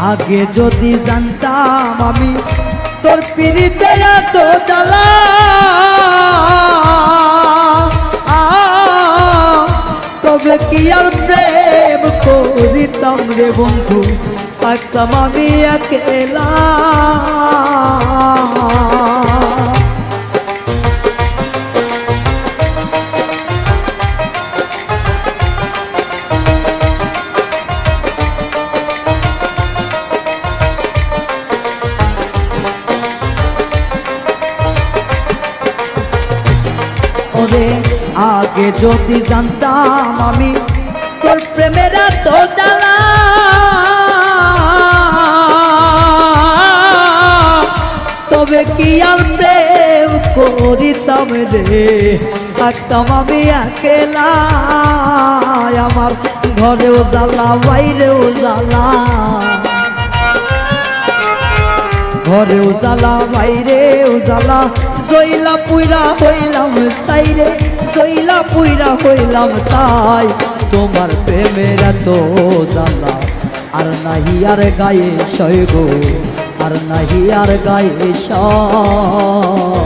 আগে যদি জানতাম আমি তোর পিরিতে এত জ্বালা, তবে কি আর প্রেম করিতাম রে বন্ধু, থাকতাম আমি একলা। আগে যদি জানতাম আমি তোর প্রেমের এত জ্বালা, তবে কি আর প্রেম করিতাম রে, থাকতাম আমি একলা। আমার ঘরেও জ্বালা বাইরেও জ্বালা, ঘরেও জ্বালা বাইরেও জ্বালা, জইলা পুইরা হইলাম সাইরে, জইলা পুইরা হইলাম তাই। তোমার প্রেমের এত জ্বালা আর নাহি আর গায়ে সয় গো, আর নাহি আর গায়ে সয়।